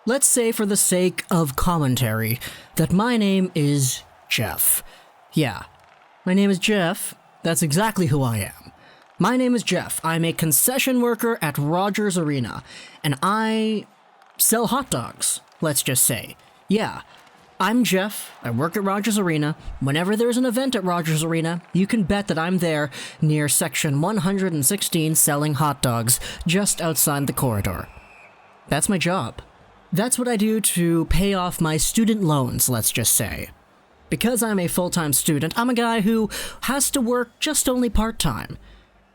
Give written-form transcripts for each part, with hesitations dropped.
Let's say for the sake of commentary that my name is Jeff. Yeah, my name is Jeff. That's exactly who I am. My name is Jeff. I'm a concession worker at Rogers Arena, and I sell hot dogs, let's just say. Yeah, I'm Jeff. I work at Rogers Arena. Whenever there's an event at Rogers Arena, you can bet that I'm there near section 116 selling hot dogs just outside the corridor. That's my job. That's what I do to pay off my student loans, let's just say. Because I'm a full-time student, I'm a guy who has to work just only part-time.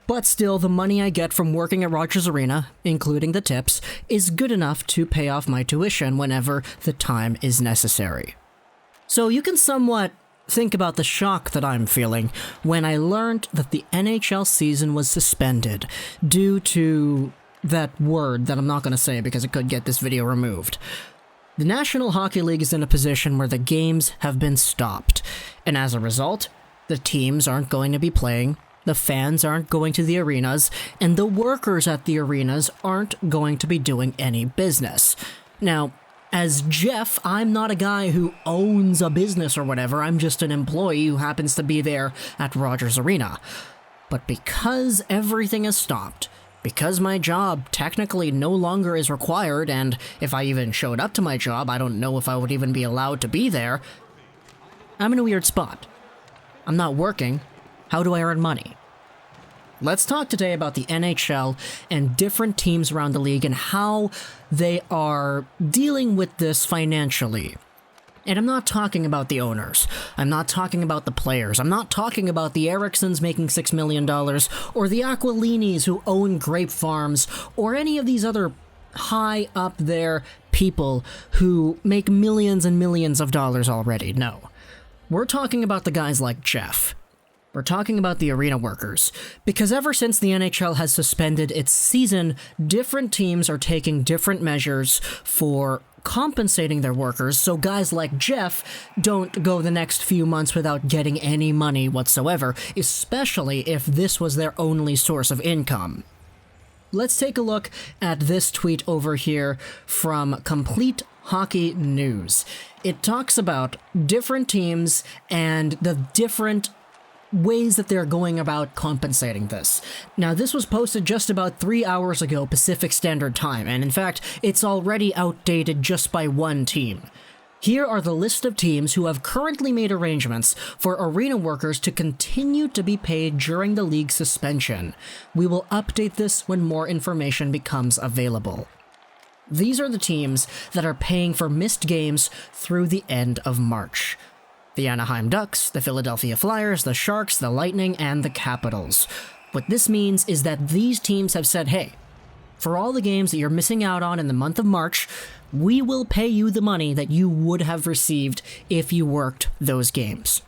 But still, the money I get from working at Rogers Arena, including the tips, is good enough to pay off my tuition whenever the time is necessary. So you can somewhat think about the shock that I'm feeling when I learned that the NHL season was suspended due to that word that I'm not going to say because it could get this video removed. The National Hockey League is in a position where the games have been stopped, and as a result, the teams aren't going to be playing, the fans aren't going to the arenas, and the workers at the arenas aren't going to be doing any business. Now, as Jeff, I'm not a guy who owns a business or whatever, I'm just an employee who happens to be there at Rogers Arena. But because everything is stopped, because my job technically no longer is required, and if I even showed up to my job, I don't know if I would even be allowed to be there, I'm in a weird spot. I'm not working. How do I earn money? Let's talk today about the NHL and different teams around the league and how they are dealing with this financially. And I'm not talking about the owners. I'm not talking about the players. I'm not talking about the Ericssons making $6 million, or the Aquilinis who own grape farms, or any of these other high up there people who make millions and millions of dollars already. No. We're talking about the guys like Jeff. We're talking about the arena workers, because ever since the NHL has suspended its season, different teams are taking different measures for compensating their workers so guys like Jeff don't go the next few months without getting any money whatsoever, especially if this was their only source of income. Let's take a look at this tweet over here from Complete Hockey News. It talks about different teams and the different ways that they're going about compensating this. Now, this was posted just about 3 hours ago Pacific Standard Time, and in fact, it's already outdated just by one team. Here are the list of teams who have currently made arrangements for arena workers to continue to be paid during the league suspension. We will update this when more information becomes available. These are the teams that are paying for missed games through the end of March. The Anaheim Ducks, the Philadelphia Flyers, the Sharks, the Lightning, and the Capitals. What this means is that these teams have said, hey, for all the games that you're missing out on in the month of March, we will pay you the money that you would have received if you worked those games.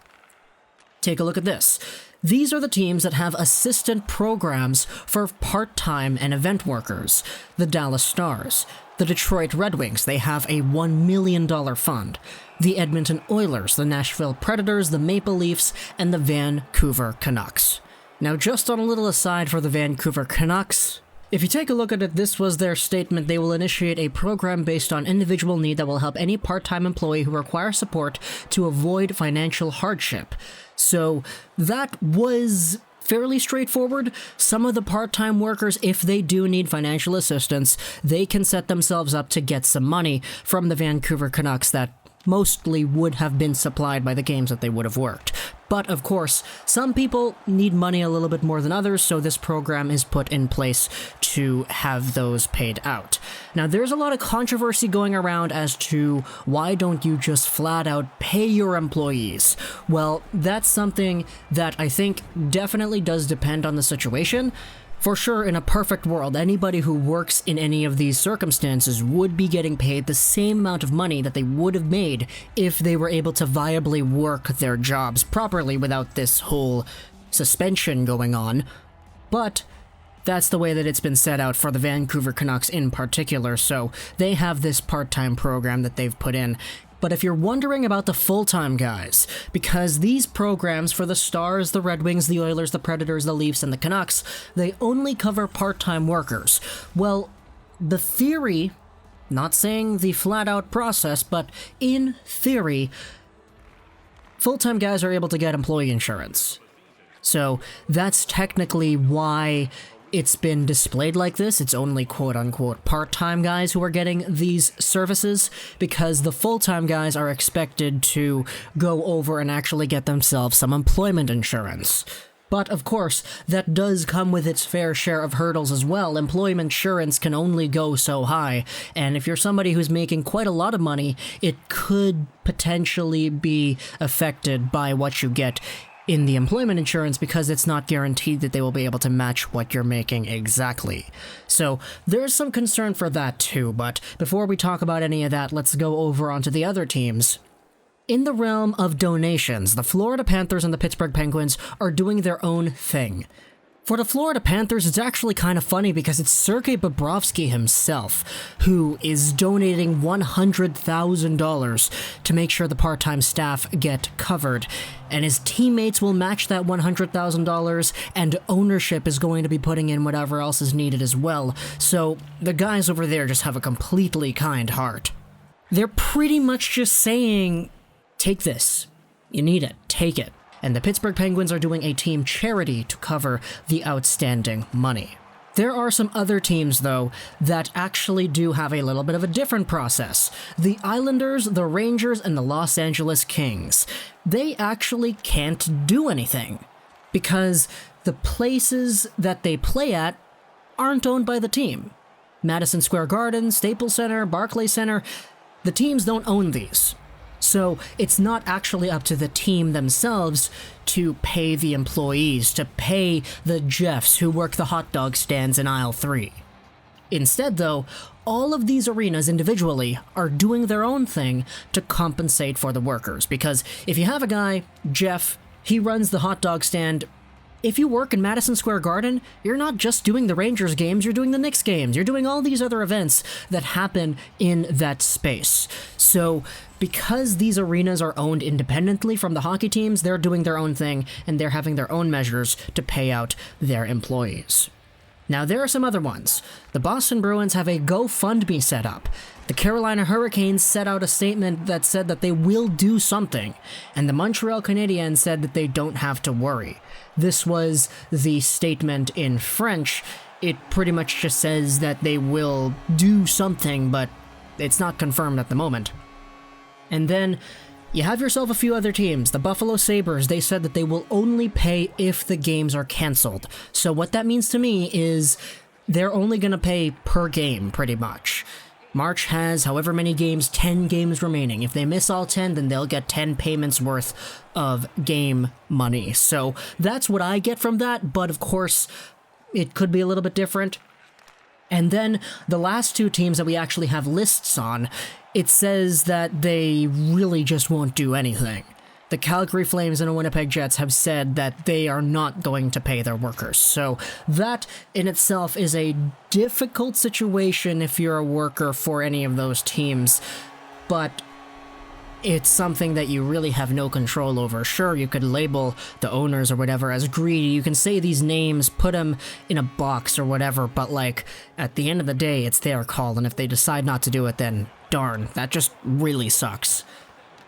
Take a look at this. These are the teams that have assistant programs for part-time and event workers. The Dallas Stars. The Detroit Red Wings, they have a $1 million fund. The Edmonton Oilers, the Nashville Predators, the Maple Leafs, and the Vancouver Canucks. Now, just on a little aside for the Vancouver Canucks, if you take a look at it, this was their statement. They will initiate a program based on individual need that will help any part-time employee who requires support to avoid financial hardship. So that was fairly straightforward. Some of the part-time workers, if they do need financial assistance, they can set themselves up to get some money from the Vancouver Canucks that mostly would have been supplied by the games that they would have worked. But of course, some people need money a little bit more than others, so this program is put in place to have those paid out. Now, there's a lot of controversy going around as to why don't you just flat out pay your employees? Well, that's something that I think definitely does depend on the situation. For sure, in a perfect world, anybody who works in any of these circumstances would be getting paid the same amount of money that they would have made if they were able to viably work their jobs properly without this whole suspension going on. But that's the way that it's been set out for the Vancouver Canucks in particular, so they have this part-time program that they've put in. But if you're wondering about the full-time guys, because these programs for the Stars, the Red Wings, the Oilers, the Predators, the Leafs, and the Canucks, they only cover part-time workers. Well, the theory Not saying the flat-out process, but in theory, full-time guys are able to get employee insurance. So that's technically why it's been displayed like this. It's only quote-unquote part-time guys who are getting these services, because the full-time guys are expected to go over and actually get themselves some employment insurance. But of course, that does come with its fair share of hurdles as well. Employment insurance can only go so high, and if you're somebody who's making quite a lot of money, it could potentially be affected by what you get in the employment insurance, because it's not guaranteed that they will be able to match what you're making exactly. So there's some concern for that too, but before we talk about any of that, let's go over onto the other teams. In the realm of donations, the Florida Panthers and the Pittsburgh Penguins are doing their own thing. For the Florida Panthers, it's actually kind of funny because it's Sergei Bobrovsky himself who is donating $100,000 to make sure the part-time staff get covered. And his teammates will match that $100,000, and ownership is going to be putting in whatever else is needed as well. So the guys over there just have a completely kind heart. They're pretty much just saying, take this. You need it. Take it. And the Pittsburgh Penguins are doing a team charity to cover the outstanding money. There are some other teams, though, that actually do have a little bit of a different process. The Islanders, the Rangers, and the Los Angeles Kings. They actually can't do anything, because the places that they play at aren't owned by the team. Madison Square Garden, Staples Center, Barclays Center, the teams don't own these. So it's not actually up to the team themselves to pay the employees, to pay the Jeffs who work the hot dog stands in aisle 3. Instead, though, all of these arenas individually are doing their own thing to compensate for the workers. Because if you have a guy, Jeff, he runs the hot dog stand. If you work in Madison Square Garden, you're not just doing the Rangers games, you're doing the Knicks games, you're doing all these other events that happen in that space. So because these arenas are owned independently from the hockey teams, they're doing their own thing, and they're having their own measures to pay out their employees. Now, there are some other ones. The Boston Bruins have a GoFundMe set up. The Carolina Hurricanes set out a statement that said that they will do something, and the Montreal Canadiens said that they don't have to worry. This was the statement in French. It pretty much just says that they will do something, but it's not confirmed at the moment. And then you have yourself a few other teams. The Buffalo Sabres, they said that they will only pay if the games are canceled. So what that means to me is they're only going to pay per game, pretty much. March has however many games, 10 games remaining. If they miss all 10, then they'll get 10 payments worth of game money. So that's what I get from that, but of course, it could be a little bit different. And then the last two teams that we actually have lists on, it says that they really just won't do anything. The Calgary Flames and the Winnipeg Jets have said that they are not going to pay their workers. So that in itself is a difficult situation if you're a worker for any of those teams. But it's something that you really have no control over. Sure, you could label the owners or whatever as greedy. You can say these names, put them in a box or whatever, but like, at the end of the day, it's their call, and if they decide not to do it, then darn, that just really sucks.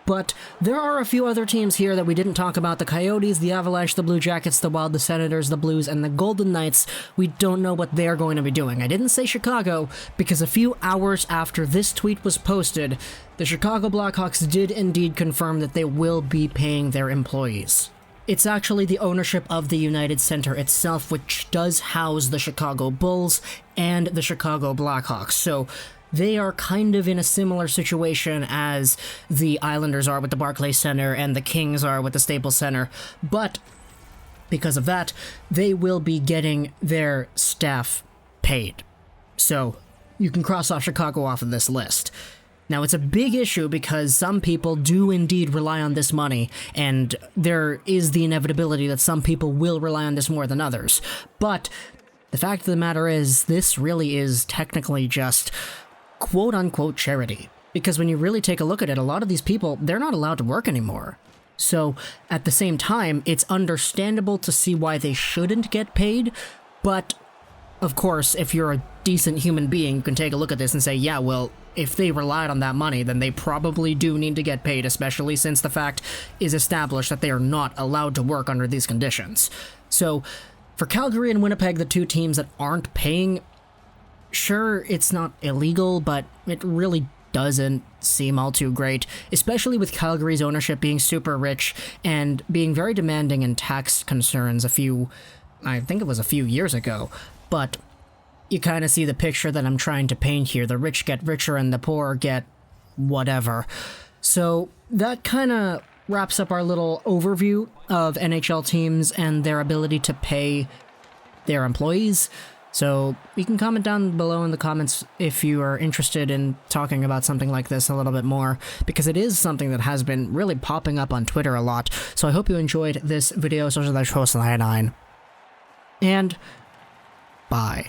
But there are a few other teams here that we didn't talk about. The Coyotes, the Avalanche, the Blue Jackets, the Wild, the Senators, the Blues, and the Golden Knights. We don't know what they're going to be doing. I didn't say Chicago because a few hours after this tweet was posted, the Chicago Blackhawks did indeed confirm that they will be paying their employees. It's actually the ownership of the United Center itself, which does house the Chicago Bulls and the Chicago Blackhawks. So they are kind of in a similar situation as the Islanders are with the Barclays Center and the Kings are with the Staples Center, but because of that, they will be getting their staff paid. So you can cross off Chicago off of this list. Now, it's a big issue because some people do indeed rely on this money, and there is the inevitability that some people will rely on this more than others. But the fact of the matter is, this really is technically just quote-unquote charity. Because when you really take a look at it, a lot of these people, they're not allowed to work anymore. So, at the same time, it's understandable to see why they shouldn't get paid, but of course, if you're a decent human being, you can take a look at this and say, yeah, well, if they relied on that money, then they probably do need to get paid, especially since the fact is established that they are not allowed to work under these conditions. So, for Calgary and Winnipeg, the two teams that aren't paying, sure, it's not illegal, but it really doesn't seem all too great, especially with Calgary's ownership being super rich and being very demanding in tax concerns I think it was a few years ago, but you kind of see the picture that I'm trying to paint here. The rich get richer and the poor get whatever. So that kind of wraps up our little overview of NHL teams and their ability to pay their employees. So you can comment down below in the comments if you are interested in talking about something like this a little bit more, because it is something that has been really popping up on Twitter a lot. So I hope you enjoyed this video. So that's host 99. And bye.